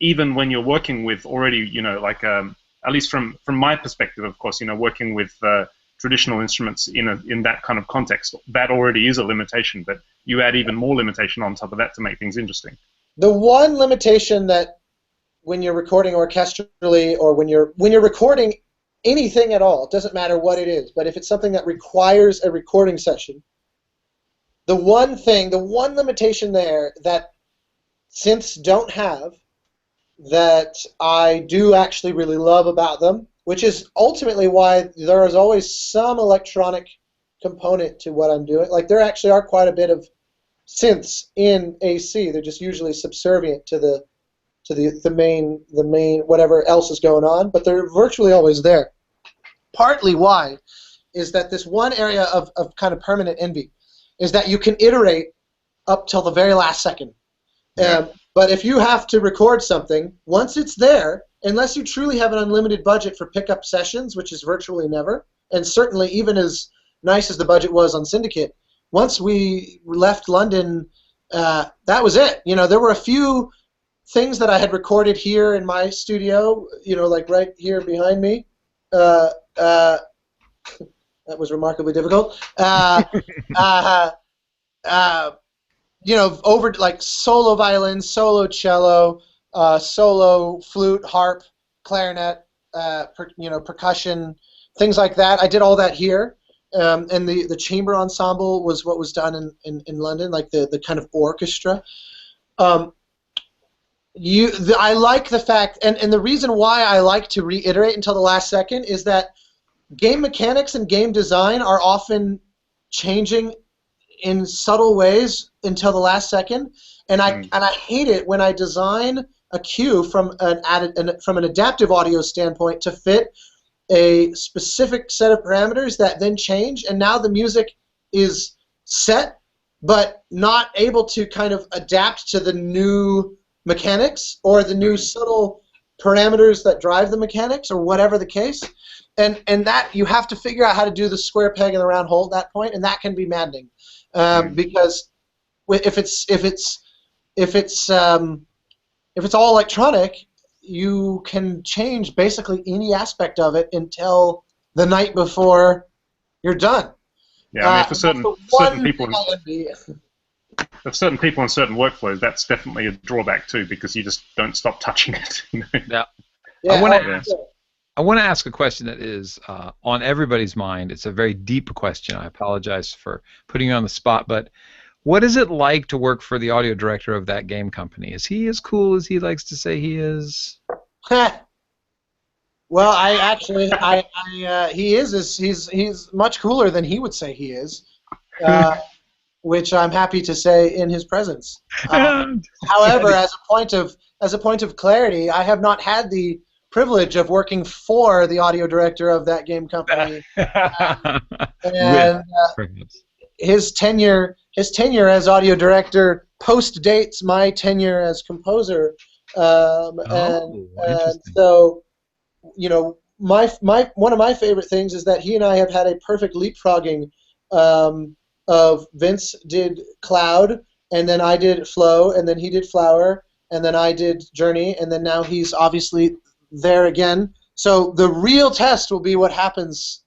even when you're working with already, like at least from my perspective, of course, working with traditional instruments in that kind of context, that already is a limitation, but you add even more limitation on top of that to make things interesting. The one limitation that when you're recording orchestrally or when you're recording anything at all, it doesn't matter what it is, but if it's something that requires a recording session, the one limitation there that synths don't have that I do actually really love about them, which is ultimately why there is always some electronic component to what I'm doing. Like there actually are quite a bit of synths in AC. They're just usually subservient to the main whatever else is going on, but they're virtually always there. Partly why is that this one area of kind of permanent envy is that you can iterate up till the very last second. But if you have to record something, once it's there, unless you truly have an unlimited budget for pickup sessions, which is virtually never, and certainly even as nice as the budget was on Syndicate, once we left London, that was it. There were a few things that I had recorded here in my studio, like right here behind me. That was remarkably difficult. Over like solo violin, solo cello, solo flute, harp, clarinet, percussion, things like that. I did all that here, and the chamber ensemble was what was done in London, like the kind of orchestra. I like the fact, and the reason why I like to reiterate until the last second is that game mechanics and game design are often changing in subtle ways until the last second, and I hate it when I design a cue from an adaptive audio standpoint to fit a specific set of parameters that then change, and now the music is set but not able to kind of adapt to the new mechanics or the new subtle parameters that drive the mechanics or whatever the case. And that you have to figure out how to do the square peg in the round hole at that point, and that can be maddening, because if it's all electronic, you can change basically any aspect of it until the night before you're done. Yeah, I mean, for certain people in certain workflows, that's definitely a drawback too, because you just don't stop touching it. Yeah. I want to ask a question that is on everybody's mind. It's a very deep question. I apologize for putting you on the spot, but what is it like to work for the audio director of that game company? Is he as cool as he likes to say he is? Well, he is. He's much cooler than he would say he is, which I'm happy to say in his presence. However, as a point of clarity, I have not had the privilege of working for the audio director of that game company, and his tenure as audio director post-dates my tenure as composer, and so one of my favorite things is that he and I have had a perfect leapfrogging of Vince did Cloud, and then I did Flow, and then he did Flower, and then I did Journey, and then now he's obviously there again. So the real test will be what happens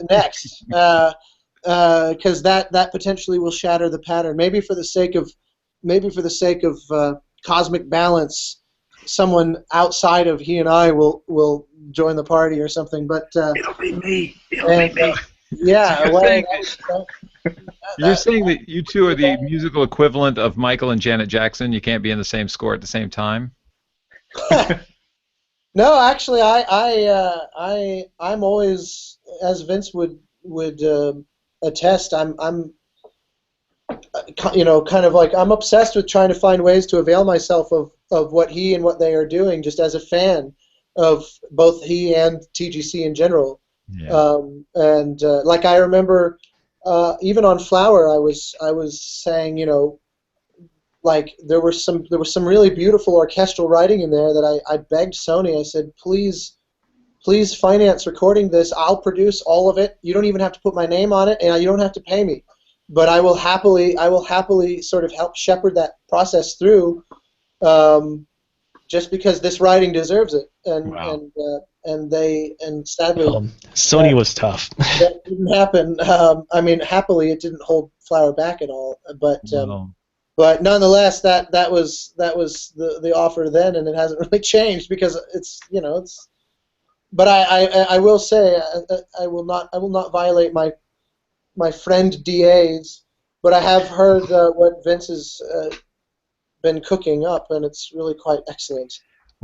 next, because that potentially will shatter the pattern. Maybe for the sake of cosmic balance, someone outside of he and I will join the party or something. But it'll be me. Yeah. You're saying that you two are the musical equivalent of Michael and Janet Jackson. You can't be in the same score at the same time. No, actually, I'm always, as Vince would attest. Kind of like I'm obsessed with trying to find ways to avail myself of what he and what they are doing, just as a fan of both he and TGC in general. Yeah. And like I remember, even on Flower, I was saying, like there was some really beautiful orchestral writing in there that I begged Sony. I said, please finance recording this. I'll produce all of it. You don't even have to put my name on it, and you don't have to pay me. But I will happily sort of help shepherd that process through, just because this writing deserves it. And Wow. and sadly Sony was tough. that didn't happen. I mean, happily it didn't hold Flower back at all. Well, But nonetheless, that was the offer then, and it hasn't really changed because it's. But I will say I will not violate my friend DA's, but I have heard what Vince has been cooking up, and it's really quite excellent.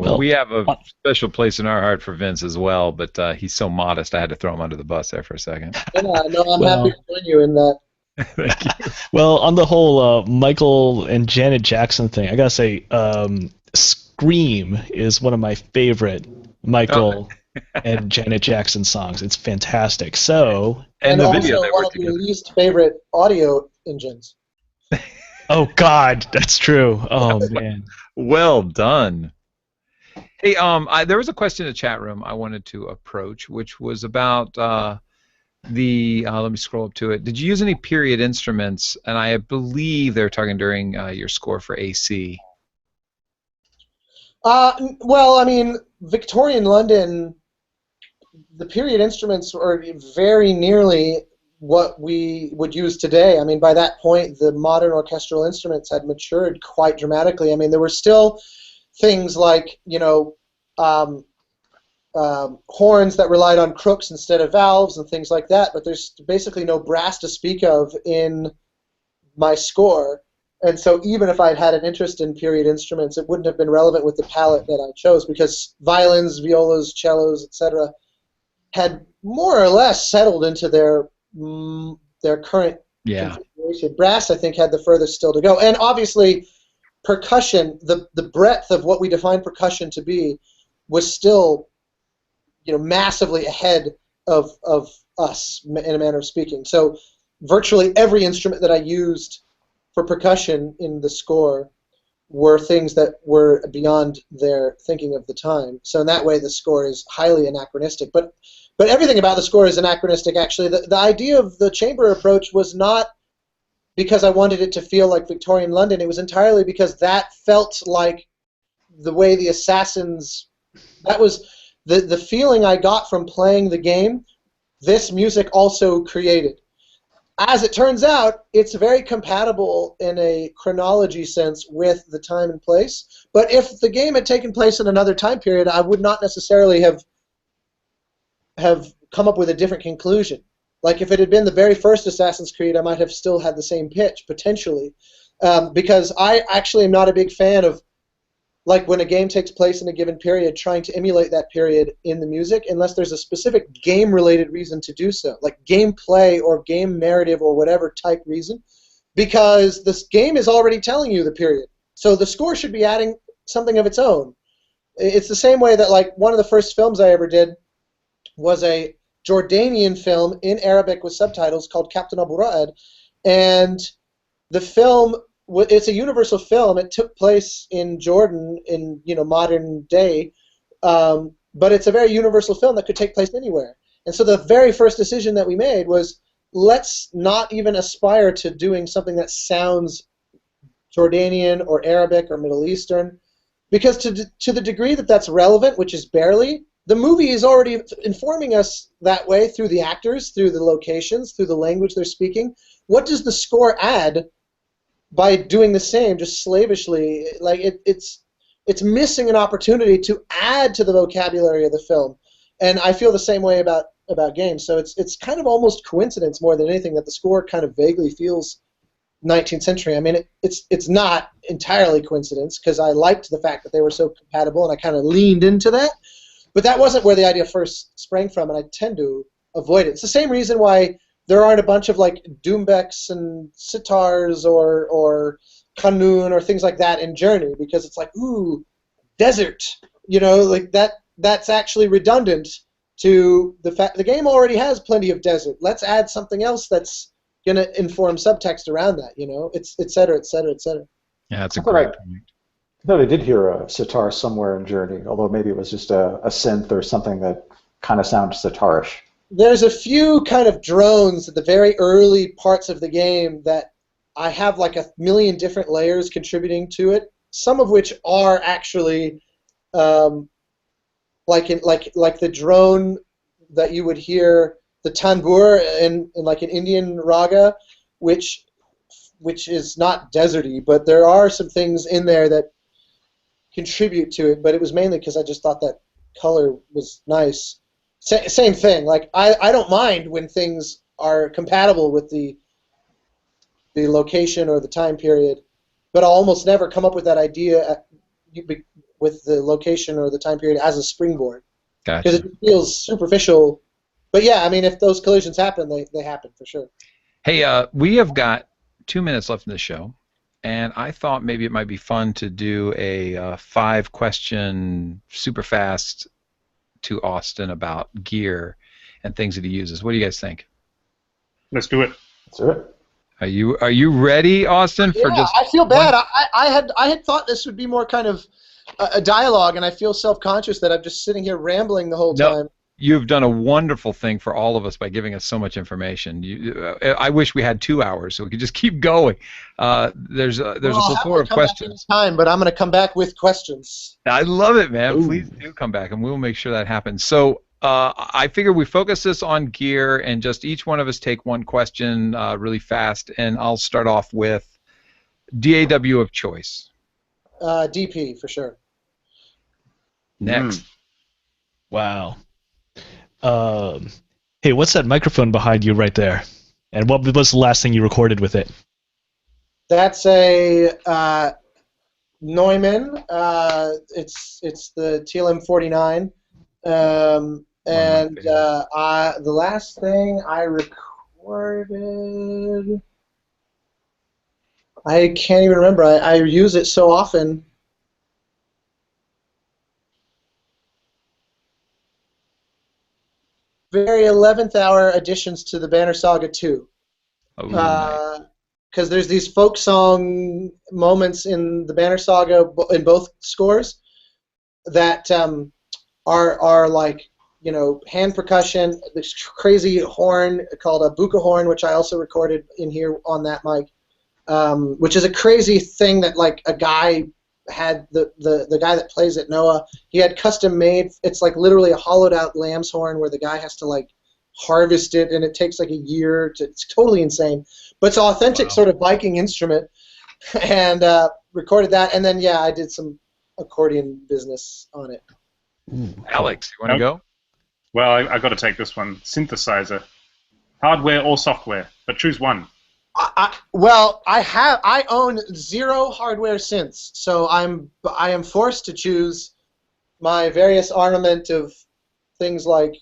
well, we have a special place in our heart for Vince as well, but he's so modest, I had to throw him under the bus there for a second. Yeah, no, I'm happy to join you in that. Thank you. Well, on the whole Michael and Janet Jackson thing, I gotta say, "Scream" is one of my favorite Michael and Janet Jackson songs. It's fantastic. So, And the video also they one worked of your together. least favorite audio engines. oh God, that's true. Oh man. Well done. Hey, there was a question in the chat room I wanted to approach, which was about let me scroll up to it. Did you use any period instruments? And I believe they're talking during your score for AC. Well, I mean, Victorian London, the period instruments are very nearly what we would use today. I mean, by that point, the modern orchestral instruments had matured quite dramatically. I mean, there were still things like, horns that relied on crooks instead of valves and things like that, but there's basically no brass to speak of in my score. And so even if I'd had an interest in period instruments, it wouldn't have been relevant with the palette that I chose, because violins, violas, cellos, etc., had more or less settled into their current configuration. Brass, I think, had the furthest still to go. And obviously, percussion, the breadth of what we define percussion to be, was still, massively ahead of us, in a manner of speaking. So virtually every instrument that I used for percussion in the score were things that were beyond their thinking of the time. So in that way, the score is highly anachronistic. But everything about the score is anachronistic, actually. The idea of the chamber approach was not because I wanted it to feel like Victorian London. It was entirely because that felt like the way the Assassins... That was the feeling I got from playing the game. This music also created. As it turns out, it's very compatible in a chronology sense with the time and place. But if the game had taken place in another time period, I would not necessarily have come up with a different conclusion. Like if it had been the very first Assassin's Creed, I might have still had the same pitch, potentially. Because I actually am not a big fan of, like, when a game takes place in a given period, trying to emulate that period in the music, unless there's a specific game-related reason to do so, like gameplay or game narrative or whatever type reason, because this game is already telling you the period. So the score should be adding something of its own. It's the same way that, like, one of the first films I ever did was a Jordanian film in Arabic with subtitles called Captain Abu Ra'ad, and the film... It's a universal film. It took place in Jordan in modern day, but it's a very universal film that could take place anywhere. And so the very first decision that we made was, let's not even aspire to doing something that sounds Jordanian or Arabic or Middle Eastern, because to the degree that that's relevant, which is barely, the movie is already informing us that way through the actors, through the locations, through the language they're speaking. What does the score add by doing the same, just slavishly? Like it's missing an opportunity to add to the vocabulary of the film, and I feel the same way about games. So it's kind of almost coincidence more than anything that the score kind of vaguely feels 19th century. I mean, it's not entirely coincidence, because I liked the fact that they were so compatible, and I kind of leaned into that. But that wasn't where the idea first sprang from, and I tend to avoid it. It's the same reason why there aren't a bunch of like doumbeks and sitars or kanun or things like that in Journey, because it's like, ooh, desert. Like that's actually redundant to the fact the game already has plenty of desert. Let's add something else that's going to inform subtext around that, it's et cetera, et cetera, et cetera. Yeah, that's a great point. No, they did hear a sitar somewhere in Journey, although maybe it was just a synth or something that kind of sounds sitarish. There's a few kind of drones at the very early parts of the game that I have like a million different layers contributing to it, some of which are actually like the drone that you would hear, the tanbur in like an Indian raga, which is not deserty, but there are some things in there that contribute to it, but it was mainly because I just thought that color was nice. Same thing. Like I don't mind when things are compatible with the location or the time period, but I'll almost never come up with that idea with the location or the time period as a springboard. Gotcha. Because it feels superficial. But yeah, I mean, if those collisions happen, they happen for sure. Hey, we have got 2 minutes left in the show, and I thought maybe it might be fun to do a 5-question super fast to Austin about gear and things that he uses. What do you guys think? Let's do it. Let's do it. Are you ready, Austin? For just I feel bad. I had thought this would be more kind of a dialogue, and I feel self-conscious that I'm just sitting here rambling the whole time. You've done a wonderful thing for all of us by giving us so much information. I wish we had 2 hours so we could just keep going. There's a plethora of questions. Time, but I'm going to come back with questions. I love it, man. Ooh. Please do come back, and we'll make sure that happens. So I figure we focus this on gear, and just each one of us take one question really fast, and I'll start off with DAW of choice. DP, for sure. Next. Wow. Hey, what's that microphone behind you right there? And what was the last thing you recorded with it? That's a Neumann. It's the TLM49. And the last thing I recorded, I can't even remember. I use it so often. Very 11th hour additions to the Banner Saga 2. Because there's these folk song moments in the Banner Saga in both scores that are like, hand percussion, this crazy horn called a buka horn, which I also recorded in here on that mic, which is a crazy thing that like a guy had, the guy that plays it, Noah, he had custom made. It's like literally a hollowed out lamb's horn where the guy has to like harvest it, and it takes like a year to, it's totally insane, but it's an authentic sort of Viking instrument. And recorded that, and then I did some accordion business on it. Alex, you want to go? Well, I got to take this one. Synthesizer. Hardware or software, but choose one. I own 0 hardware synths, so I am forced to choose my various armament of things like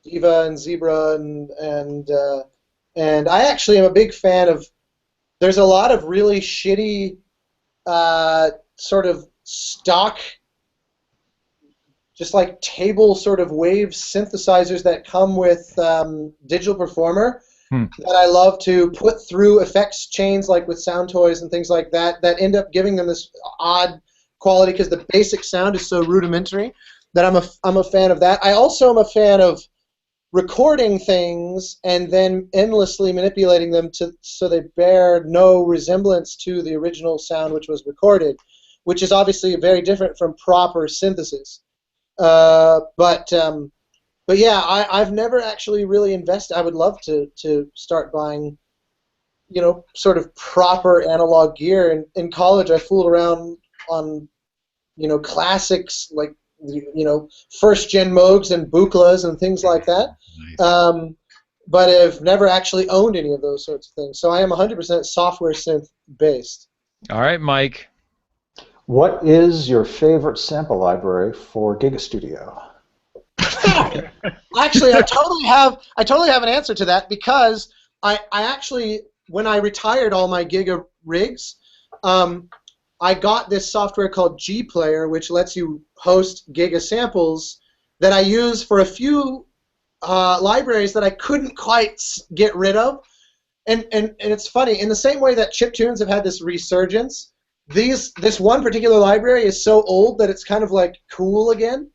Diva and Zebra and I actually am a big fan of. There's a lot of really shitty sort of stock, just like table sort of wave synthesizers that come with Digital Performer. That I love to put through effects chains, like with Sound Toys and things like that, that end up giving them this odd quality because the basic sound is so rudimentary. That I'm a fan of that. I also am a fan of recording things and then endlessly manipulating them so they bear no resemblance to the original sound which was recorded, which is obviously very different from proper synthesis. But yeah, I've never actually really invested. I would love to start buying, sort of proper analog gear. In college, I fooled around on, classics like, first-gen Moogs and Buklas and things like that. Nice. But I've never actually owned any of those sorts of things. So I am 100% software synth based. All right, Mike. What is your favorite sample library for Giga Studio? Actually, I totally have an answer to that because I actually, when I retired all my Giga rigs, I got this software called G Player, which lets you host Giga samples that I use for a few libraries that I couldn't quite get rid of. And it's funny, in the same way that chiptunes have had this resurgence, this one particular library is so old that it's kind of like cool again.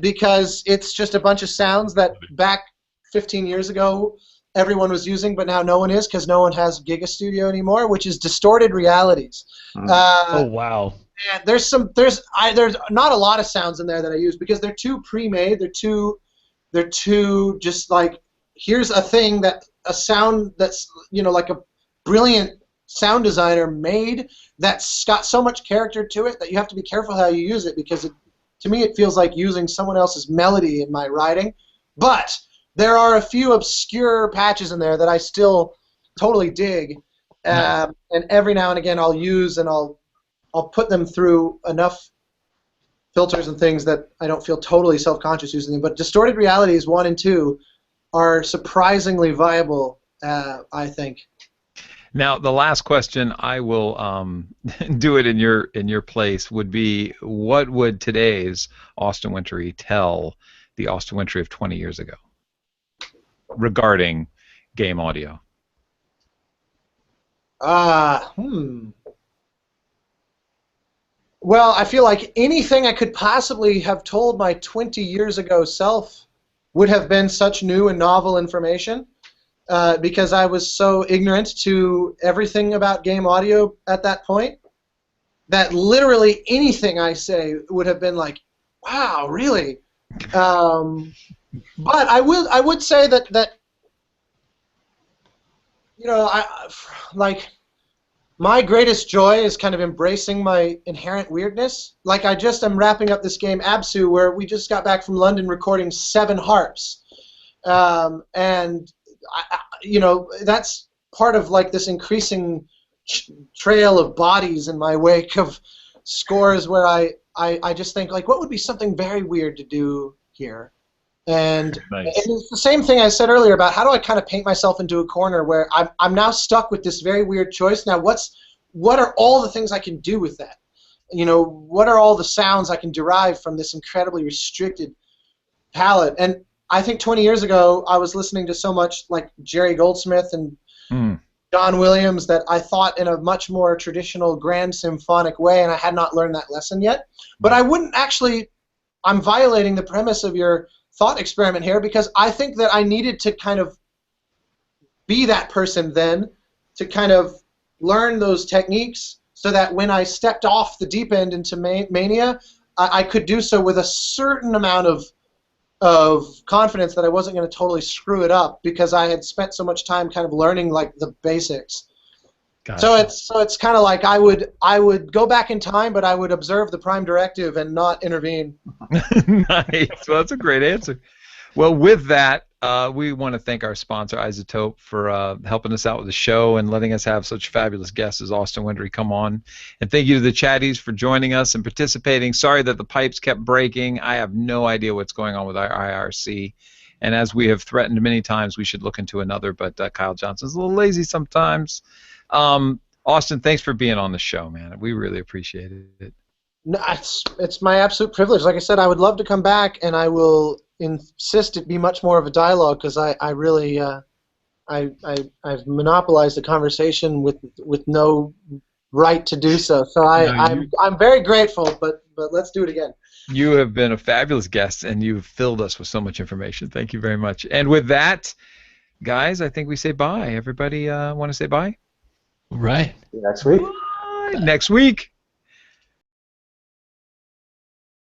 Because it's just a bunch of sounds that back 15 years ago everyone was using, but now no one is because no one has Giga Studio anymore, which is distorted realities. Oh wow! And there's not a lot of sounds in there that I use because they're too pre-made. They're too just like, here's a sound that's like a brilliant sound designer made that's got so much character to it that you have to be careful how you use it because to me, it feels like using someone else's melody in my writing. But there are a few obscure patches in there that I still totally dig. And every now and again I'll use and I'll put them through enough filters and things that I don't feel totally self-conscious using them. But Distorted Realities 1 and 2 are surprisingly viable, I think. Now, the last question, I will do it in your place, would be, what would today's Austin Wintory tell the Austin Wintory of 20 years ago regarding game audio? Well, I feel like anything I could possibly have told my 20 years ago self would have been such new and novel information. Because I was so ignorant to everything about game audio at that point that literally anything I say would have been like, wow, really? But I would say that like my greatest joy is kind of embracing my inherent weirdness. Like I just am wrapping up this game Absu where we just got back from London recording 7 harps, and that's part of like this increasing trail of bodies in my wake of scores where I just think like, what would be something very weird to do here? And, Nice. and it's the same thing I said earlier about how do I kind of paint myself into a corner where I'm now stuck with this very weird choice. Now what are all the things I can do with that? What are all the sounds I can derive from this incredibly restricted palette? And I think 20 years ago, I was listening to so much like Jerry Goldsmith and John Williams that I thought in a much more traditional grand symphonic way, and I had not learned that lesson yet. But I wouldn't actually, I'm violating the premise of your thought experiment here because I think that I needed to kind of be that person then to kind of learn those techniques so that when I stepped off the deep end into mania, I could do so with a certain amount of confidence that I wasn't going to totally screw it up because I had spent so much time kind of learning like the basics. Gotcha. So it's kind of like I would go back in time, but I would observe the prime directive and not intervene. Nice. Well, that's a great answer. Well, with that, we want to thank our sponsor, Isotope, for helping us out with the show and letting us have such fabulous guests as Austin Wintory come on. And thank you to the chatties for joining us and participating. Sorry that the pipes kept breaking. I have no idea what's going on with our IRC. And as we have threatened many times, we should look into another, but Kyle Johnson's a little lazy sometimes. Austin, thanks for being on the show, man. We really appreciate it. No, it's my absolute privilege. Like I said, I would love to come back, and I will insist it be much more of a dialogue because I really I've monopolized the conversation with no right to do so. So I'm very grateful, but let's do it again. You have been a fabulous guest, and you've filled us with so much information. Thank you very much. And with that, guys, I think we say bye. Everybody want to say bye? Right. Next week. Bye. Next week.